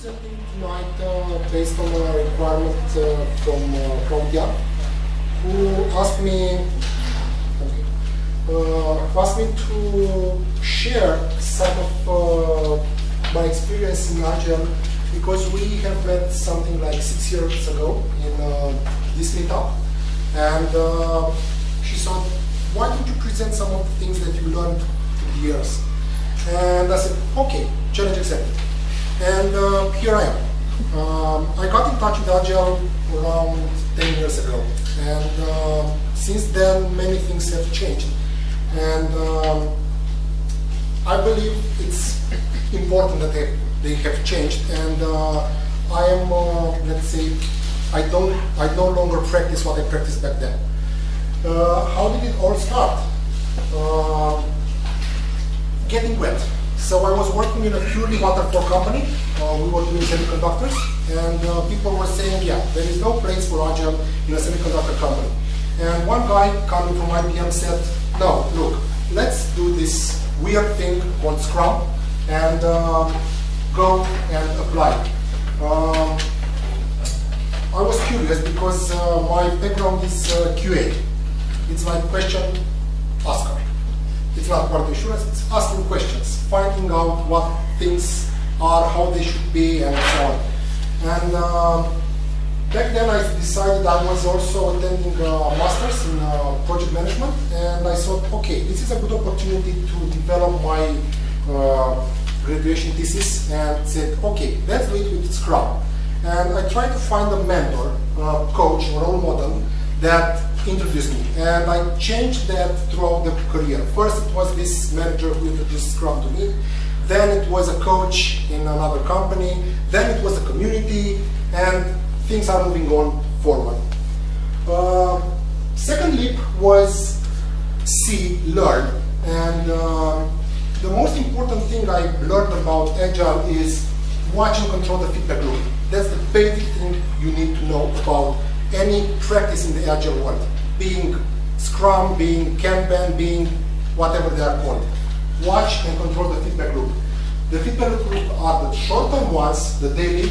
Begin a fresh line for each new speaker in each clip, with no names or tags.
presenting tonight based on a requirement from Claudia, who asked me to share some of my experience in Agile, because we have met something like 6 years ago in this meetup, and she said, why don't you present some of the things that you learned through the years? And I said, okay, challenge accepted. And here I am. I got in touch with Agile around 10 years ago, and since then many things have changed. And I believe it's important that they have changed, and I am, let's say, I no longer practice what I practiced back then. How did it all start? Getting wet. So I was working in a purely waterfall company. We were doing semiconductors, and people were saying, yeah, there is no place for Agile in a semiconductor company. And one guy coming from IBM said, no, look, let's do this weird thing called Scrum and go and apply. I was curious because my background is QA. It's like question asker. It's not quality assurance, it's asking questions, finding out what things are, how they should be, and so on. And back then I decided I was also attending a master's in project management, and I thought, okay, this is a good opportunity to develop my graduation thesis, and said, okay, let's do it with Scrum. And I tried to find a mentor, coach, or role model that introduced me, and I changed that throughout the career. First it was this manager who introduced Scrum to me, then it was a coach in another company, then it was a community, and things are moving on forward. Second leap was learn, and the most important thing I learned about Agile is watch and control the feedback loop. That's the basic thing you need to know about any practice in the Agile world, being Scrum, being Kanban, being whatever they are called. Watch and control the feedback loop. The feedback loop are the short-term ones, the daily.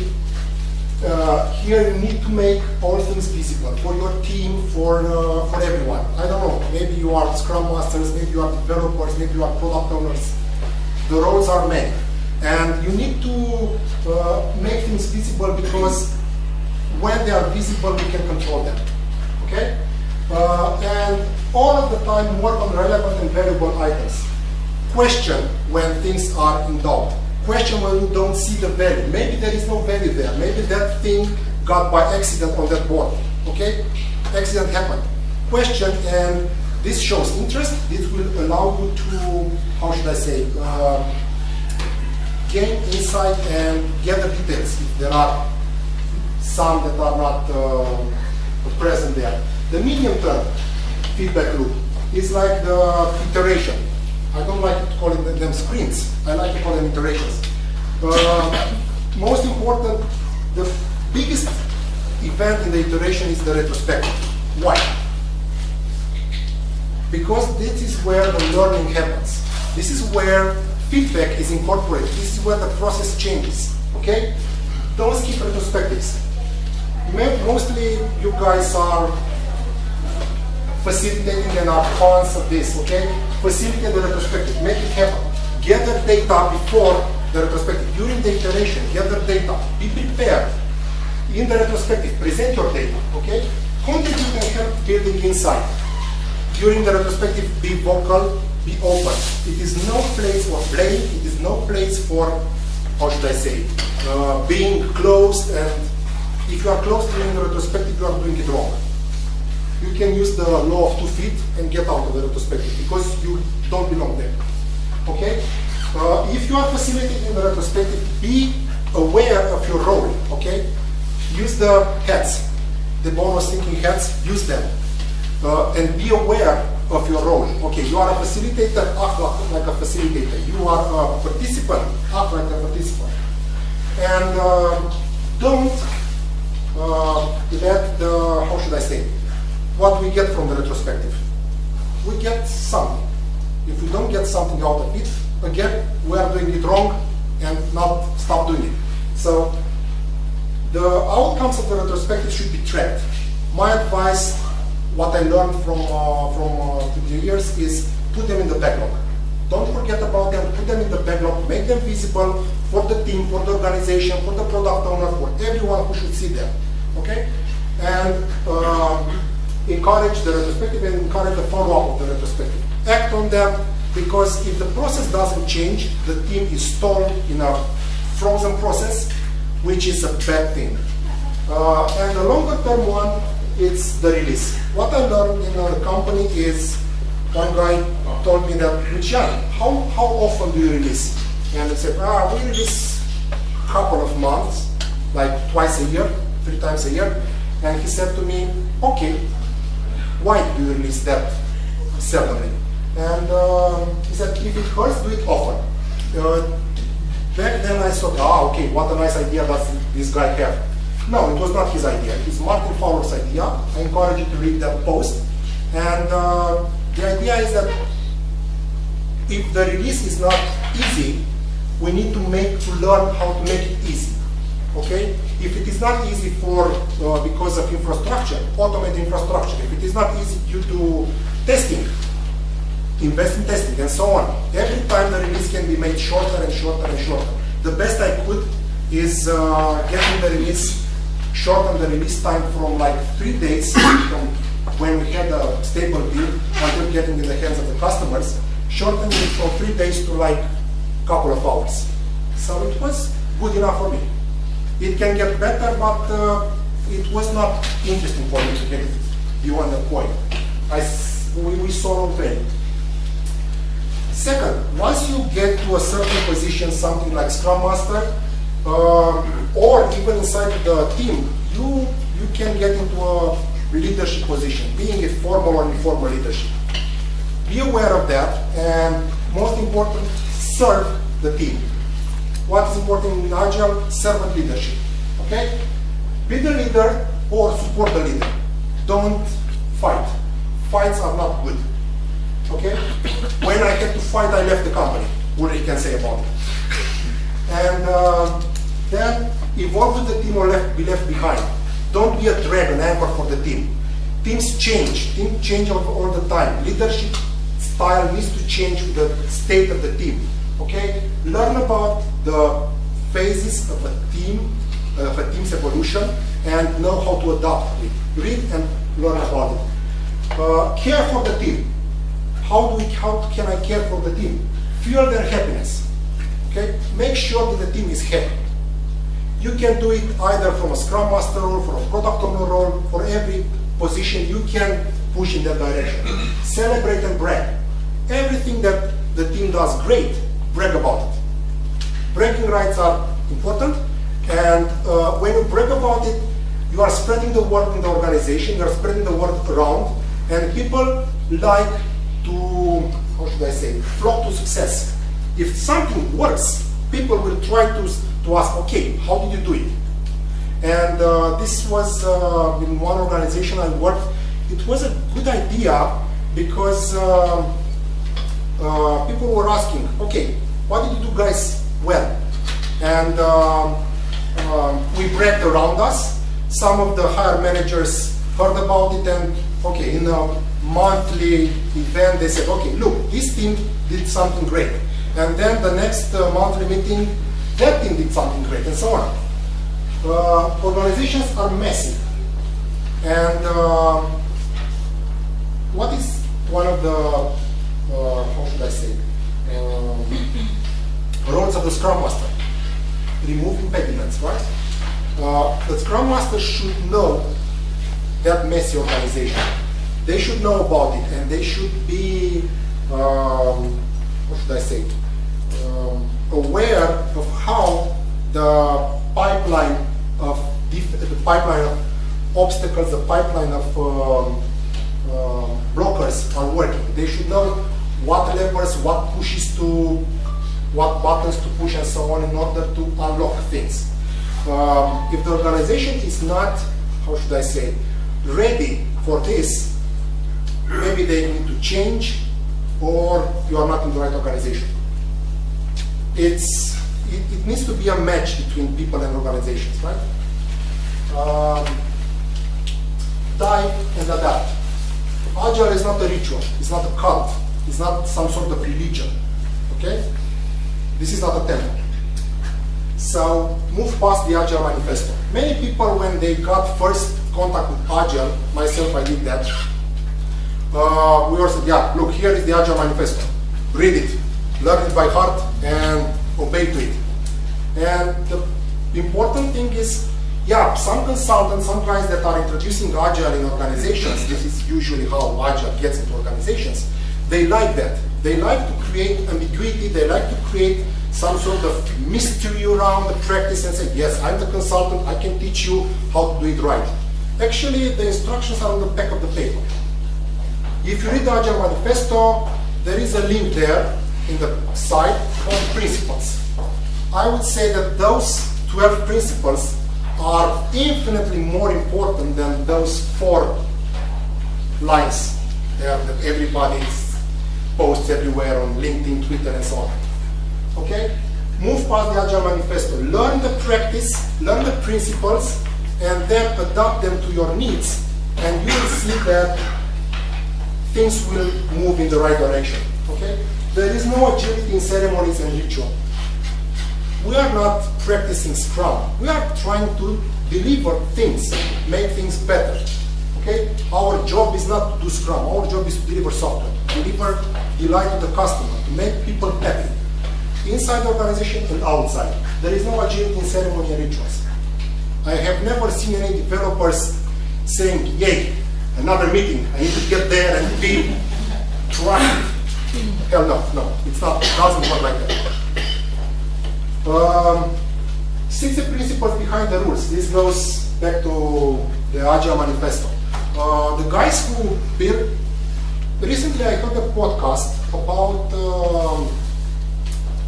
Here you need to make all things visible for your team, for everyone. I don't know, maybe you are Scrum Masters, maybe you are developers, maybe you are product owners. The roles are many. And you need to make things visible, because when they are visible, we can control them. Okay? And all of the time work on relevant and valuable items. Question when things are in doubt. Question when you don't see the value. Maybe there is no value there. Maybe that thing got by accident on that board. Okay? Accident happened. Question, and this shows interest. This will allow you to, how should I say, gain insight and gather details if there are some that are not present there. The medium-term feedback loop is like the iteration. I don't like to call them sprints. I like to call them iterations. Most important, the biggest event in the iteration is the retrospective. Why? Because this is where the learning happens. This is where feedback is incorporated. This is where the process changes. Okay? Don't skip retrospectives. Mostly you guys are facilitating and are fans of this, okay? Facilitate the retrospective, make it happen. Gather data before the retrospective. During the iteration, gather data. Be prepared. In the retrospective, present your data, okay? Contribute and help building insight. During the retrospective, be vocal, be open. It is no place for blame, it is no place for, how should I say, being closed, and if you are close during the retrospective, you are doing it wrong. You can use the law of 2 feet and get out of the retrospective, because you don't belong there. Okay? If you are facilitating the retrospective, be aware of your role. Okay? Use the hats, the bonus thinking hats, use them. And be aware of your role. Okay, you are a facilitator, act like a facilitator. You are a participant, act like a participant. And don't let the, how should I say, what we get from the retrospective. We get something. If we don't get something out of it, again, we are doing it wrong and not stop doing it. So the outcomes of the retrospective should be tracked. My advice, what I learned from the years, is put them in the backlog. Don't forget about them, put them in the backlog, make them visible for the team, for the organization, for the product owner, for everyone who should see them. Okay? And encourage the retrospective and encourage the follow-up of the retrospective. Act on them, because if the process doesn't change, the team is stalled in a frozen process, which is a bad thing. And the longer term one, it's the release. What I learned in the company is, one guy told me that, Lucian, how often do you release? And I said, we release a couple of months, like twice a year, 3 times a year. And he said to me, okay, why do you release that seldomly? And he said, if it hurts, do it often. Back then I thought, okay, what a nice idea does this guy have. No, it was not his idea. It's Martin Fowler's idea. I encourage you to read that post. And the idea is that if the release is not easy, we need to learn how to make it easy. Okay? If it is not easy because of infrastructure, automate infrastructure. If it is not easy due to testing, invest in testing, and so on. Every time the release can be made shorter and shorter and shorter. The best I could is getting the release, shorten the release time from like 3 days from when we had a stable build until getting in the hands of the customers, shortening it from 3 days to like a couple of hours. So it was good enough for me. It can get better, but it was not interesting for me to get it beyond the point. We saw no value. Second, once you get to a certain position, something like Scrum Master, or even inside the team, you can get into a leadership position, being a formal or informal leadership. Be aware of that, and most important, serve the team. What is important in Agile? Servant leadership. Okay? Be the leader or support the leader. Don't fight. Fights are not good. Okay? When I had to fight, I left the company. What you can say about it. And then evolve with the team or be left behind. Don't be a drag, an anchor for the team. Teams change. Teams change all the time. Leadership style needs to change with the state of the team. Okay? Learn about the phases of a team's evolution, and know how to adapt it. Read and learn about it. Care for the team. How can I care for the team? Fuel their happiness. Okay? Make sure that the team is happy. You can do it either from a Scrum Master role, from a product owner role, for every position you can push in that direction. Celebrate and brag. Everything that the team does great, brag about it. Bragging rights are important, and when you brag about it, you are spreading the word in the organization, you are spreading the word around, and people like to, how should I say, flock to success. If something works, people will try to ask, okay, how did you do it? And this was in one organization I worked. It was a good idea because people were asking, okay, what did you do guys well? And we bragged around us. Some of the higher managers heard about it, and okay, in a monthly event they said, okay, look, this team did something great. And then the next monthly meeting, that team did something great, and so on. Organizations are messy. And what is one of the, how should I say, roles of the Scrum Master? Remove impediments, right? The Scrum Master should know that messy organization. They should know about it, and they should be, what should I say, aware of how the pipeline of obstacles, the pipeline of blockers are working. They should know what levers, what pushes to, what buttons to push, and so on, in order to unlock things. If the organization is not, how should I say, ready for this, maybe they need to change, or you are not in the right organization. It's it needs to be a match between people and organizations, right? Die and adapt. Agile is not a ritual, it's not a cult, it's not some sort of religion, okay? This is not a temple. So move past the Agile manifesto. Many people, when they got first contact with Agile, myself I did that, we all said, yeah, look, here is the Agile manifesto. Read it, learn it by heart, and obey to it. And the important thing is, yeah, some consultants, some guys that are introducing Agile in organizations, this is usually how Agile gets into organizations, they like that. They like to create ambiguity, they like to create some sort of mystery around the practice and say, yes, I'm the consultant, I can teach you how to do it right. Actually, the instructions are on the back of the paper. If you read the Agile Manifesto, there is a link there in the side on principles. I would say that those 12 principles are infinitely more important than those 4 lines there that everybody posts everywhere on LinkedIn, Twitter, and so on. Okay? Move past the Agile Manifesto. Learn the practice, learn the principles, and then adapt them to your needs, and you will see that things will move in the right direction. Okay? There is no agility in ceremonies and ritual. We are not practicing Scrum. We are trying to deliver things, make things better. Okay? Our job is not to do Scrum. Our job is to deliver software, deliver delight to the customer, to make people happy, inside the organization and outside. There is no agility in ceremony and rituals. I have never seen any developers saying, yay, another meeting, I need to get there and be trying. Hell no, it's not, it doesn't work like that. 60 principles behind the rules. This goes back to the Agile Manifesto. The guys who built, recently I heard a podcast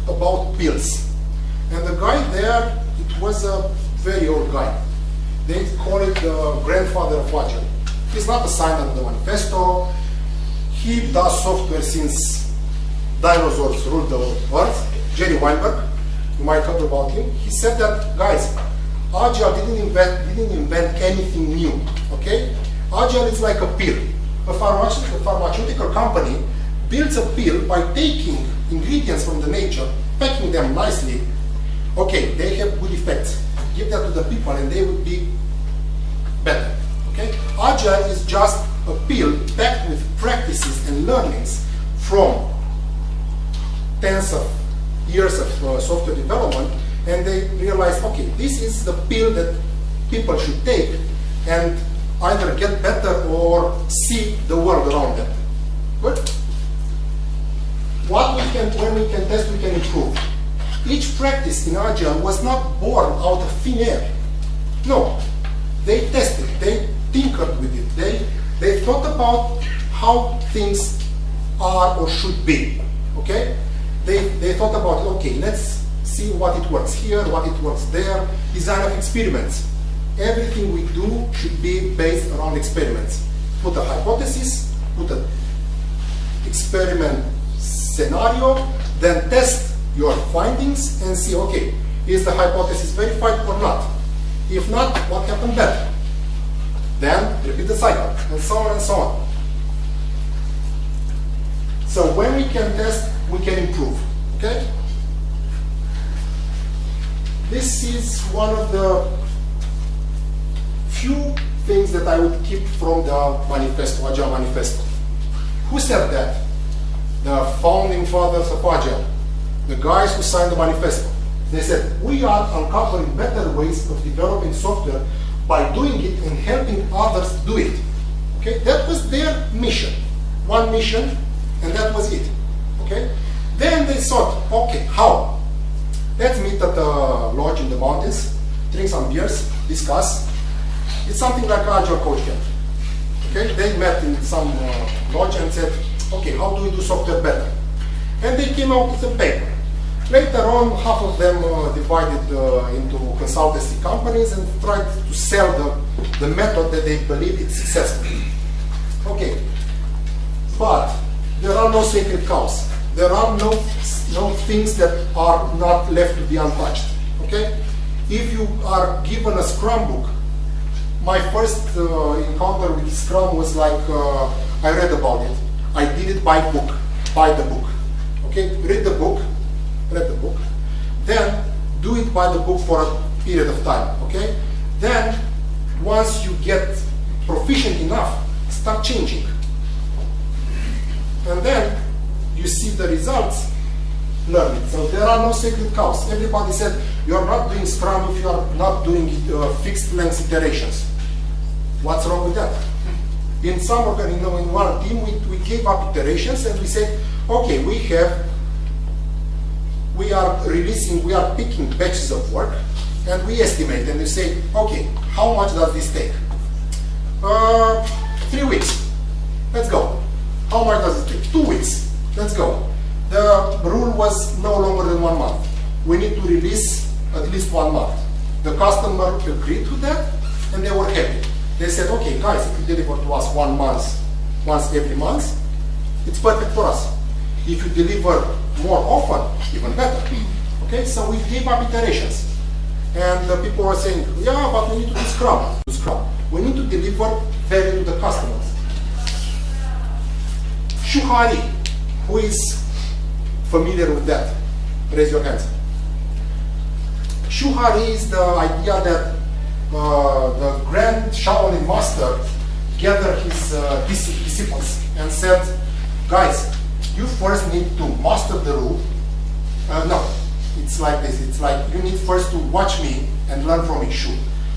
about pills. And the guy there, it was a very old guy. They call it the grandfather of Agile. He's not assigned under the manifesto. He does software since dinosaurs ruled the earth. Jerry Weinberg, you might have heard about him. He said that, guys, Agile didn't invent anything new, okay? Agile is like a pill. A pharmaceutical company builds a pill by taking ingredients from the nature, packing them nicely. Okay, they have good effects. Give that to the people and they would be better. Okay? Agile is just a pill packed with practices and learnings from tens of years of software development, and they realize, okay, this is the pill that people should take and either get better or see the world around them. Good? When we can test, we can improve. Each practice in Agile was not born out of thin air. No, they tested, they tinkered with it, they thought about how things are or should be. Okay? They thought about, okay, let's see what it works here, what it works there, design of experiments. Everything we do should be based around experiments. Put a hypothesis, put an experiment scenario, then test your findings and see, okay, is the hypothesis verified or not? If not, what happened better? Then repeat the cycle, and so on and so on. So when we can test, we can improve, okay? This is one of the few things that I would keep from the manifesto, Agile Manifesto. Who said that? The founding fathers of Agile, the guys who signed the manifesto. They said, we are uncovering better ways of developing software by doing it and helping others do it. Okay, that was their mission, one mission, and that was it. Okay, then they thought, okay, how? Let's meet at a lodge in the mountains, drink some beers, discuss. It's something like Agile Coach Camp. Okay, they met in some lodge and said, okay, how do we do software better? And they came out with a paper. Later on, half of them divided into consultancy companies and tried to sell the method that they believe is successful. Okay, but there are no sacred cows. There are no things that are not left to be untouched. Okay? If you are given a Scrum book, my first encounter with Scrum was like, I read about it. I did it by book, by the book. Okay? Read the book, then do it by the book for a period of time. Okay? Then, once you get proficient enough, start changing. And then you see the results, learn it. So there are no sacred cows. Everybody said you are not doing Scrum if you are not doing fixed length iterations. What's wrong with that? In some in one team we gave up iterations and we said, okay, we are picking batches of work and we estimate and we say, okay, how much does this take? 3 weeks. Let's go. How much does it take? 2 weeks. Let's go. The rule was no longer than 1 month. We need to release at least 1 month. The customer agreed to that and they were happy. They said, okay, guys, if you deliver to us 1 month, once every month, it's perfect for us. If you deliver more often, even better. Okay, so we gave up iterations. And the people were saying, yeah, but we need to do Scrum. We need to deliver value to the customers. Shuhari, who is familiar with that? Raise your hands. Shuhari is the idea that the grand Shaolin master gathered his disciples and said, guys, you first need to master the rule. No, it's like this. It's like you need first to watch me and learn from me.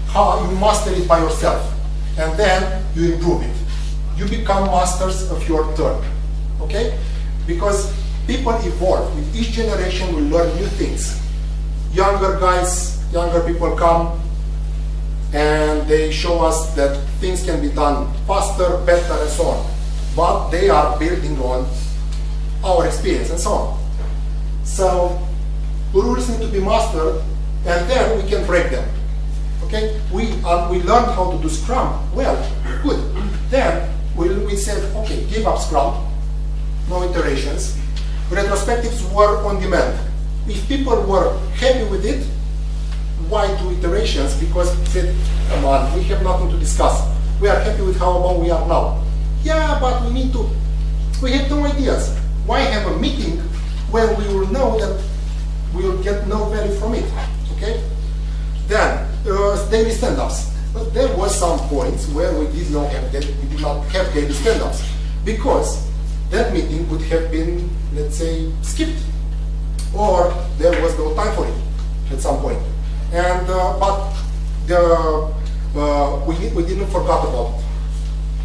How you master it by yourself, and then you improve it. You become masters of your turn. Okay? Because people evolve. With each generation, we learn new things. Younger guys, younger people come, and they show us that things can be done faster, better, and so on. But they are building on our experience and so on. So rules need to be mastered, and then we can break them. Okay? We learned how to do Scrum. Well, good. Then we said, okay, give up Scrum, no iterations. Retrospectives were on demand. If people were happy with it, why do iterations? Because they said, come on, we have nothing to discuss. We are happy with how we are now. Yeah, but we have no ideas. Why have a meeting when we will know that we will get no value from it? Okay? Then, daily stand-ups. But there were some points where we did not have daily stand-ups because that meeting would have been, let's say, skipped, or there was no time for it at some point. And but we didn't forget about it.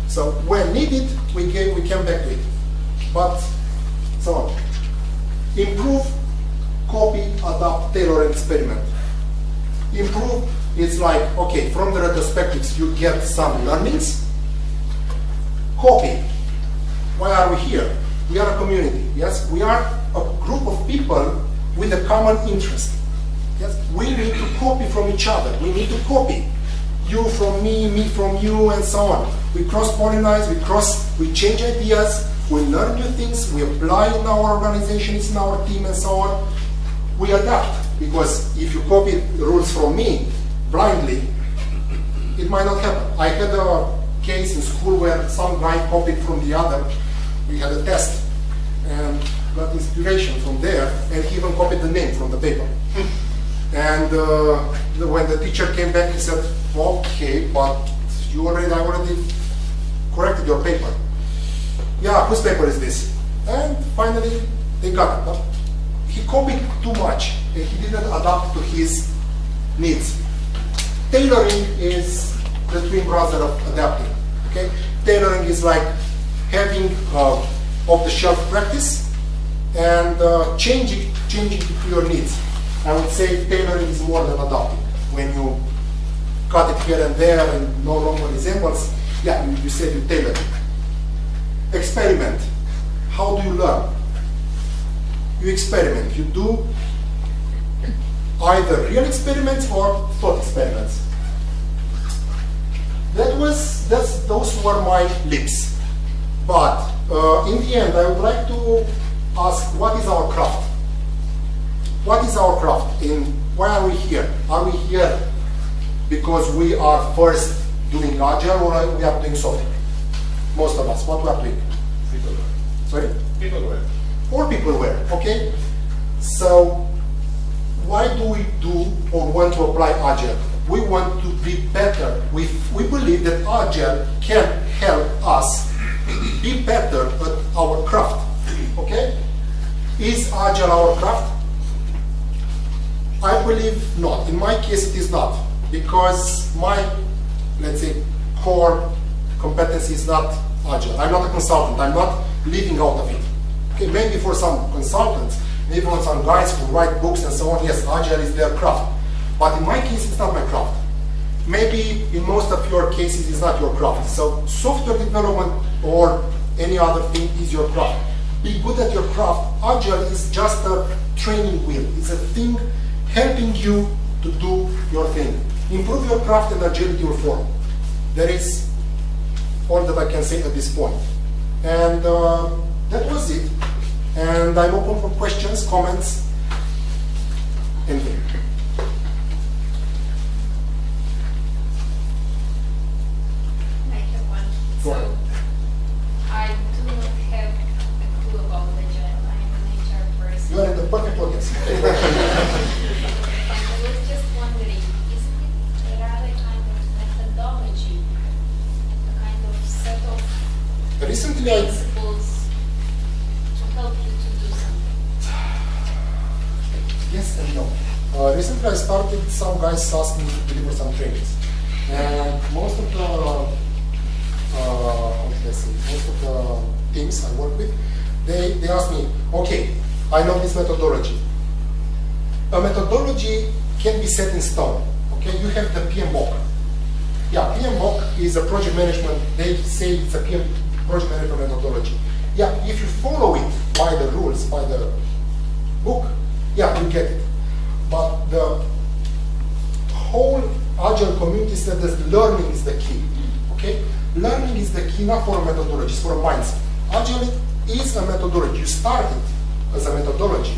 So when needed, we came back to it. But so on. Improve, copy, adapt, tailor, and experiment. Improve is like, okay, from the retrospectives you get some learnings. Copy. Why are we here? We are a community. Yes, we are a group of people with a common interest. Yes, we need to copy from each other. We need to copy. You from me from you, and so on. We cross-pollinize, we change ideas, we learn new things, we apply in our organizations, in our team, and so on. We adapt, because if you copy rules from me blindly, it might not happen. I had a case in school where some guy copied from the other. We had a test and got inspiration from there, and he even copied the name from the paper. And when the teacher came back, he said, okay, but I already corrected your paper. Yeah, whose paper is this? And finally, they got it. But he copied too much, and he didn't adapt to his needs. Tailoring is the twin brother of adapting. Okay? Tailoring is like having off-the-shelf practice and changing it to your needs. I would say tailoring is more than adapting. When you cut it here and there and no longer resembles, yeah, you said you tailor it. Experiment. How do you learn? You experiment. You do either real experiments or thought experiments. Those were my lips. But in the end, I would like to ask, what is our craft? What is our craft? And why are we here? Are we here because we are first doing agile, or we are doing software? Most of us, what we are doing? Peopleware. Sorry?
Peopleware.
Or peopleware, okay? So, why do we do or want to apply agile? We want to be better. We believe that agile can help us be better at our craft, okay? Is agile our craft? I believe not. In my case, it is not, because my, let's say, core competency is not agile. I'm not a consultant. I'm not living out of it. Okay, maybe for some consultants, maybe for some guys who write books and so on, yes, agile is their craft. But in my case, it's not my craft. Maybe in most of your cases, it's not your craft. So software development or any other thing is your craft. Be good at your craft. Agile is just a training wheel. It's a thing helping you to do your thing. Improve your craft and agility will follow. That is all that I can say at this point. And that was it. And I'm open for questions, comments, anything.
I have one.
Go ahead.
I do not have a clue about agile. I'm an HR person.
You are in the perfect audience.
I was just wondering, isn't it rather kind of methodology, a kind of set of
Recently,
principles to help you to do something?
yes and no. Recently, I started, some guys asked me to deliver some trainings. And most of the, how should I say, most of the teams I work with, they ask me, okay, I know this methodology. A methodology can be set in stone. Okay, you have the PMBOK. Yeah, PMBOK is a project management, they say it's a project management methodology. Yeah, if you follow it by the rules, by the book, yeah, you get it. But the whole agile community said that learning is the key. Okay, learning is the key, not for a methodology, it's for a mindset. Agile is a methodology. You start it as a methodology,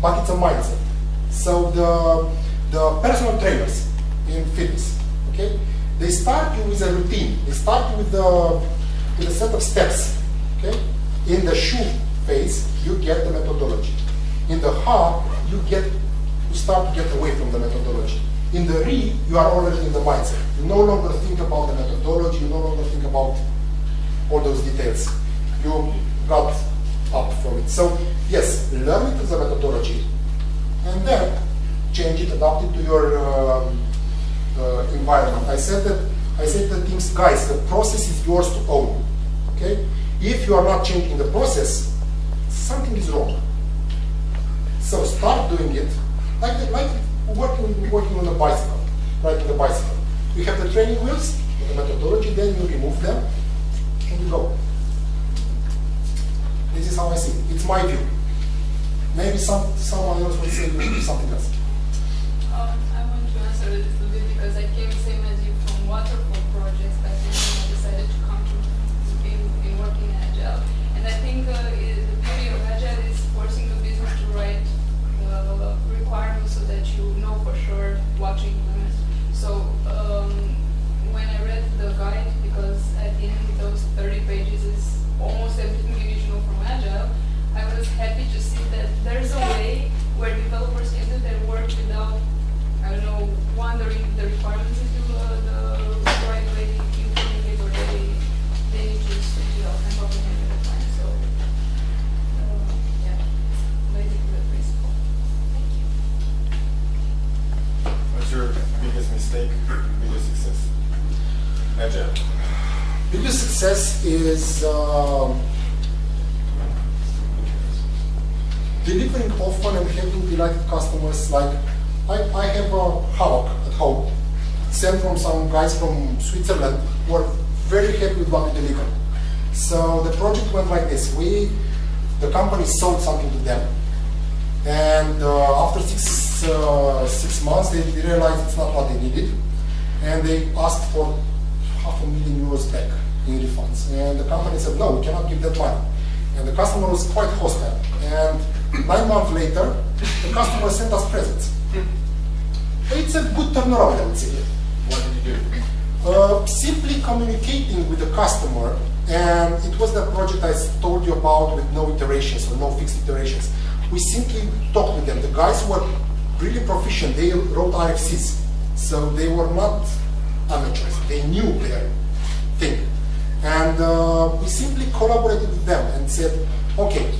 but it's a mindset. So the personal trainers in fitness, okay, they start you with a routine. They start you with a set of steps. Okay, in the shoe phase, you get the methodology. In the heart, you start to get away from the methodology. In the re, you are already in the mindset. You no longer think about the methodology. You no longer think about all those details. You got up from it. So yes, learn it as a methodology, and then change it, adapt it to your environment. I said the things, guys, the process is yours to own. Okay? If you are not changing the process, something is wrong. So start doing it like working on a bicycle, riding a bicycle. You have the training wheels, the methodology, then you remove them and you go. This is how I see it. It's my view. Maybe someone else will say something else.
I want to answer it a little bit because I came same as you from waterfall projects, but then I decided to come to in working in Agile. And I think the beauty of Agile is forcing the business to write requirements so that you know for sure what to implement. So when I read the guide, because at the end those 30 pages is almost everything you need to know from Agile, I was happy to see that there's a way where developers can do their work without, I don't know, wondering if the requirements is the right way to implement it, or they need to switch it off and comprehend it at the time. So yeah, basically the principle. Thank you.
What's your biggest mistake, biggest success? Agile.
Biggest success is delivering often and having delighted customers. Like I have a hammock at home, sent from some guys from Switzerland who are very happy with what we delivered. So the project went like this. The company sold something to them, and after six months they realized it's not what they needed, and they asked for €500,000 back in refunds. And the company said, no, we cannot give that money. And the customer was quite hostile. And 9 months later, the customer sent us presents. It's a good turnaround, I would say.
What did you do?
Simply communicating with the customer, and it was the project I told you about with no iterations or no fixed iterations. We simply talked with them. The guys were really proficient. They wrote RFCs, so they were not amateurs. They knew their thing. And we simply collaborated with them and said, okay,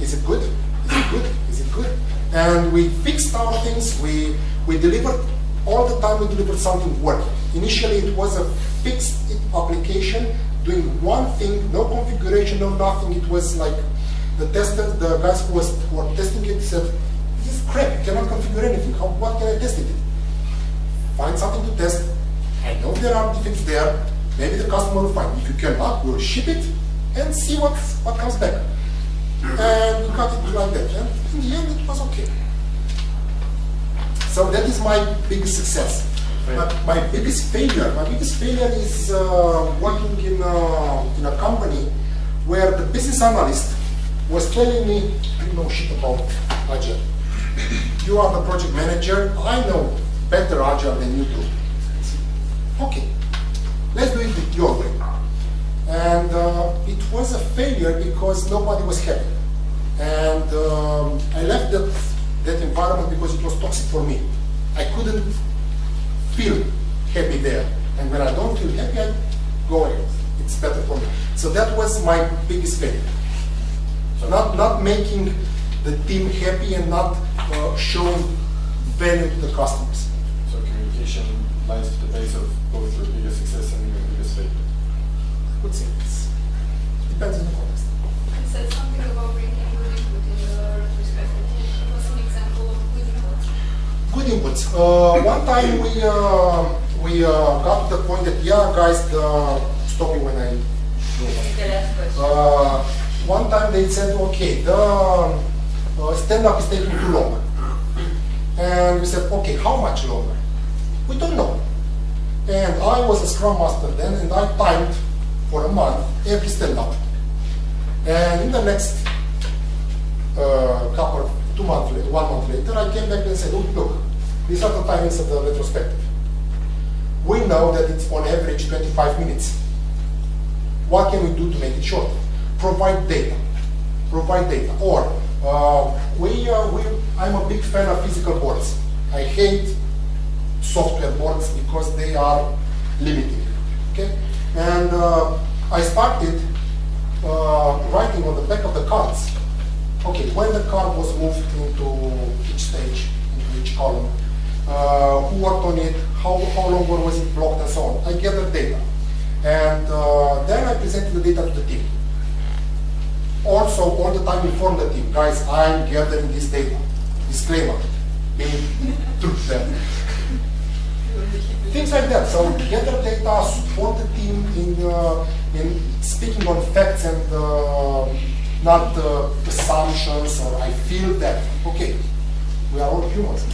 is it good? Is it good? Is it good? And we fixed our things. We delivered, all the time we delivered something working. Initially it was a fixed application doing one thing, no configuration, no nothing. It was like the testers, the guys who were testing it said, this is crap, you cannot configure anything. What can I test it? Find something to test. I know there are defects there. Maybe the customer will find. If you cannot, we'll ship it and see what comes back. And we got it like that. And in the end, it was okay. So that is my biggest success. My biggest failure is working in a company where the business analyst was telling me, I know shit about Agile. You are the project manager. I know better Agile than you do. Okay, let's do it your way. And it was a failure because nobody was happy. And I left that environment because it was toxic for me. I couldn't feel happy there. And when I don't feel happy, I go away. It's better for me. So that was my biggest failure. So not making the team happy and not showing value to the customers.
So communication lies to the base of both your biggest success and your biggest failure.
I would say this. Depends on the context.
You said something about bringing good input in the retrospective. Give us an example of good input.
Good inputs. One time we got to the point that, yeah, guys, stop me when I go. One time they said, okay, the stand-up is taking too long. And we said, okay, how much longer? We don't know. And I was a Scrum Master then, and I timed for a month every stand-up. And in the next 1 month later, I came back and said, oh, look, these are the timings of the retrospective. We know that it's on average 25 minutes. What can we do to make it shorter? Provide data. Provide data. Or I'm a big fan of physical boards. I hate software boards because they are limiting. Okay? And I started writing on the back of the cards. Okay, when the card was moved into each stage, into each column, who worked on it, how long was it blocked, and so on. I gathered data. And then I presented the data to the team. Also, all the time inform the team, guys, I'm gathering this data. Disclaimer, being true to them. Things like that. So gather data, support the team in speaking on facts and not assumptions, or I feel that. Okay, we are all humans.